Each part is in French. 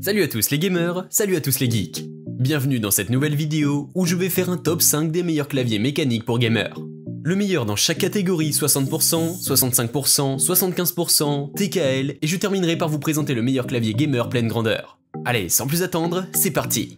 Salut à tous les gamers, salut à tous les geeks. Bienvenue dans cette nouvelle vidéo où je vais faire un top 5 des meilleurs claviers mécaniques pour gamers. Le meilleur dans chaque catégorie, 60%, 65%, 75%, TKL, et je terminerai par vous présenter le meilleur clavier gamer pleine grandeur. Allez, sans plus attendre, c'est parti.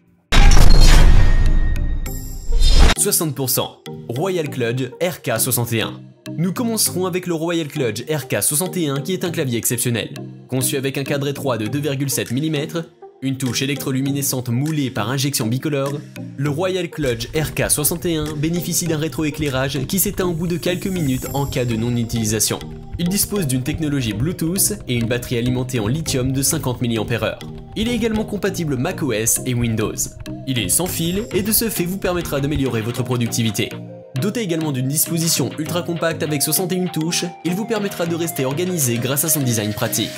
60%, Royal Kludge RK61. Nous commencerons avec le Royal Kludge RK61 qui est un clavier exceptionnel. Conçu avec un cadre étroit de 2,7 mm, une touche électroluminescente moulée par injection bicolore, le Royal Kludge RK61 bénéficie d'un rétroéclairage qui s'éteint au bout de quelques minutes en cas de non-utilisation. Il dispose d'une technologie Bluetooth et une batterie alimentée en lithium de 50 mAh. Il est également compatible macOS et Windows. Il est sans fil et de ce fait vous permettra d'améliorer votre productivité. Doté également d'une disposition ultra compacte avec 61 touches, il vous permettra de rester organisé grâce à son design pratique.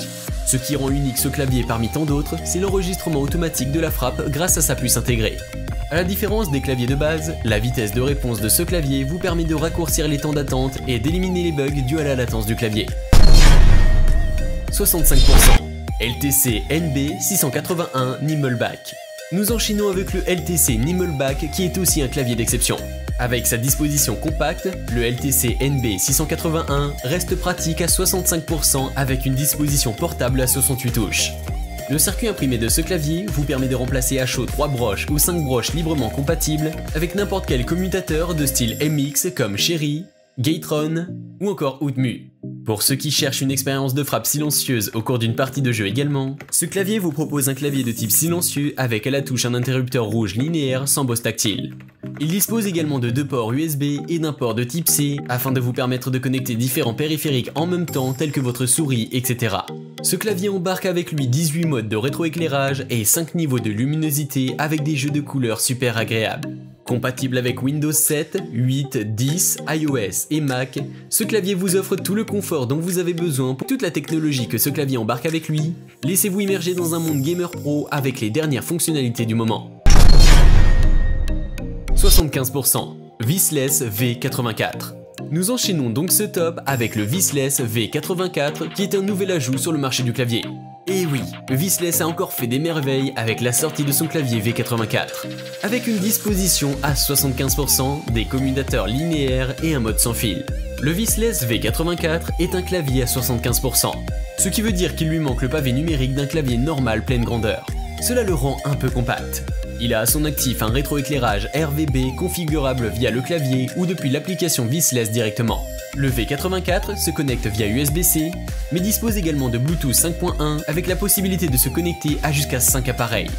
Ce qui rend unique ce clavier parmi tant d'autres, c'est l'enregistrement automatique de la frappe grâce à sa puce intégrée. A la différence des claviers de base, la vitesse de réponse de ce clavier vous permet de raccourcir les temps d'attente et d'éliminer les bugs dus à la latence du clavier. 65%, LTC NB681 Nimmelbach. Nous enchaînons avec le LTC Nimmelbach qui est aussi un clavier d'exception. Avec sa disposition compacte, le LTC NB681 reste pratique à 65% avec une disposition portable à 68 touches. Le circuit imprimé de ce clavier vous permet de remplacer à chaud 3 broches ou 5 broches librement compatibles avec n'importe quel commutateur de style MX comme Cherry, Gateron ou encore Outmu. Pour ceux qui cherchent une expérience de frappe silencieuse au cours d'une partie de jeu également, ce clavier vous propose un clavier de type silencieux avec à la touche un interrupteur rouge linéaire sans bosse tactile. Il dispose également de 2 ports USB et d'un port de type C afin de vous permettre de connecter différents périphériques en même temps tels que votre souris, etc. Ce clavier embarque avec lui 18 modes de rétroéclairage et 5 niveaux de luminosité avec des jeux de couleurs super agréables. Compatible avec Windows 7, 8, 10, iOS et Mac, ce clavier vous offre tout le confort dont vous avez besoin pour toute la technologie que ce clavier embarque avec lui. Laissez-vous immerger dans un monde gamer pro avec les dernières fonctionnalités du moment. 75%, Vissless V84. Nous enchaînons donc ce top avec le Vissless V84 qui est un nouvel ajout sur le marché du clavier. Et oui, Vissless a encore fait des merveilles avec la sortie de son clavier V84. Avec une disposition à 75%, des commutateurs linéaires et un mode sans fil. Le Vissless V84 est un clavier à 75%, ce qui veut dire qu'il lui manque le pavé numérique d'un clavier normal pleine grandeur. Cela le rend un peu compact. Il a à son actif un rétroéclairage RVB configurable via le clavier ou depuis l'application Vissless directement. Le V84 se connecte via USB-C, mais dispose également de Bluetooth 5.1 avec la possibilité de se connecter à jusqu'à 5 appareils.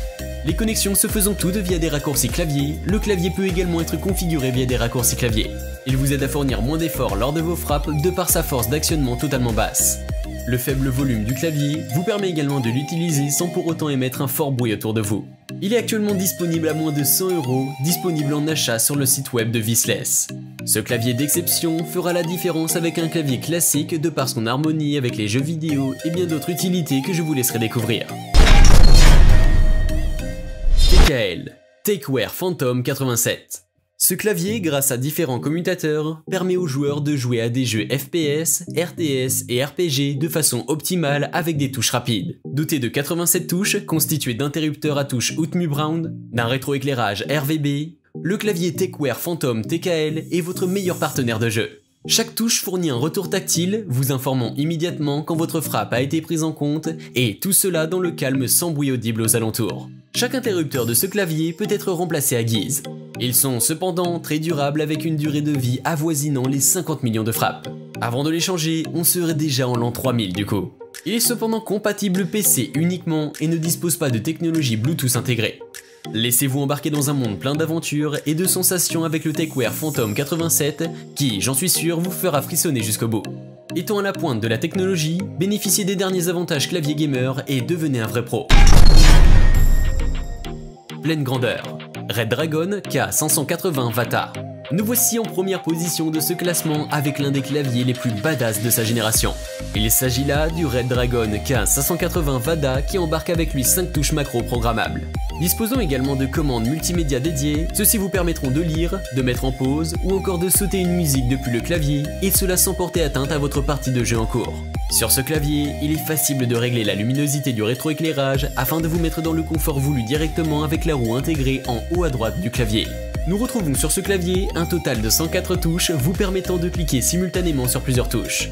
Les connexions se faisant toutes via des raccourcis clavier, le clavier peut également être configuré via des raccourcis clavier. Il vous aide à fournir moins d'efforts lors de vos frappes de par sa force d'actionnement totalement basse. Le faible volume du clavier vous permet également de l'utiliser sans pour autant émettre un fort bruit autour de vous. Il est actuellement disponible à moins de 100 €, disponible en achat sur le site web de Vissless. Ce clavier d'exception fera la différence avec un clavier classique de par son harmonie avec les jeux vidéo et bien d'autres utilités que je vous laisserai découvrir. TKL, Takeware Phantom 87. Ce clavier, grâce à différents commutateurs, permet aux joueurs de jouer à des jeux FPS, RTS et RPG de façon optimale avec des touches rapides. Doté de 87 touches, constitué d'interrupteurs à touche Outmu Brown, d'un rétroéclairage RVB, le clavier Takeware Phantom TKL est votre meilleur partenaire de jeu. Chaque touche fournit un retour tactile, vous informant immédiatement quand votre frappe a été prise en compte, et tout cela dans le calme sans bruit audible aux alentours. Chaque interrupteur de ce clavier peut être remplacé à guise. Ils sont cependant très durables avec une durée de vie avoisinant les 50 millions de frappes. Avant de les changer, on serait déjà en l'an 3000 du coup. Il est cependant compatible PC uniquement et ne dispose pas de technologie Bluetooth intégrée. Laissez-vous embarquer dans un monde plein d'aventures et de sensations avec le Takeware Phantom 87 qui, j'en suis sûr, vous fera frissonner jusqu'au bout. Étant à la pointe de la technologie, bénéficiez des derniers avantages clavier gamer et devenez un vrai pro. Pleine grandeur, Red Dragon K580 Vata. Nous voici en première position de ce classement avec l'un des claviers les plus badass de sa génération. Il s'agit là du Redragon K580 VADA qui embarque avec lui 5 touches macro programmables. Disposant également de commandes multimédia dédiées, ceux-ci vous permettront de lire, de mettre en pause ou encore de sauter une musique depuis le clavier et cela sans porter atteinte à votre partie de jeu en cours. Sur ce clavier, il est facile de régler la luminosité du rétroéclairage afin de vous mettre dans le confort voulu directement avec la roue intégrée en haut à droite du clavier. Nous retrouvons sur ce clavier un total de 104 touches vous permettant de cliquer simultanément sur plusieurs touches.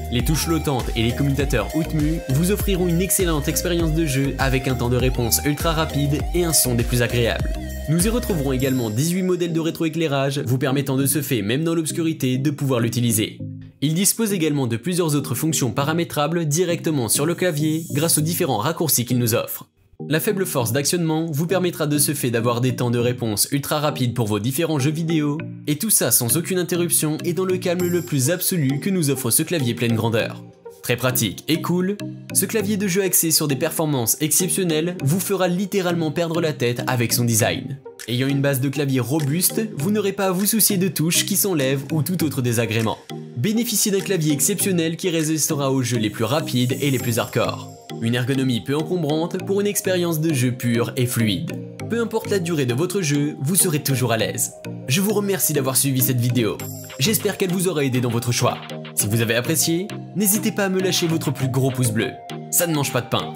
Les touches flottantes et les commutateurs OutMu vous offriront une excellente expérience de jeu avec un temps de réponse ultra rapide et un son des plus agréables. Nous y retrouverons également 18 modèles de rétroéclairage vous permettant de ce fait, même dans l'obscurité, de pouvoir l'utiliser. Il dispose également de plusieurs autres fonctions paramétrables directement sur le clavier grâce aux différents raccourcis qu'il nous offre. La faible force d'actionnement vous permettra de ce fait d'avoir des temps de réponse ultra rapides pour vos différents jeux vidéo, et tout ça sans aucune interruption et dans le calme le plus absolu que nous offre ce clavier pleine grandeur. Très pratique et cool, ce clavier de jeu axé sur des performances exceptionnelles vous fera littéralement perdre la tête avec son design. Ayant une base de clavier robuste, vous n'aurez pas à vous soucier de touches qui s'enlèvent ou tout autre désagrément. Bénéficiez d'un clavier exceptionnel qui résistera aux jeux les plus rapides et les plus hardcore. Une ergonomie peu encombrante pour une expérience de jeu pure et fluide. Peu importe la durée de votre jeu, vous serez toujours à l'aise. Je vous remercie d'avoir suivi cette vidéo. J'espère qu'elle vous aura aidé dans votre choix. Si vous avez apprécié, n'hésitez pas à me lâcher votre plus gros pouce bleu. Ça ne mange pas de pain.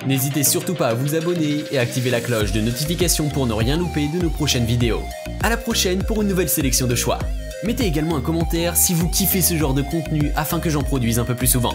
N'hésitez surtout pas à vous abonner et à activer la cloche de notification pour ne rien louper de nos prochaines vidéos. À la prochaine pour une nouvelle sélection de choix. Mettez également un commentaire si vous kiffez ce genre de contenu afin que j'en produise un peu plus souvent.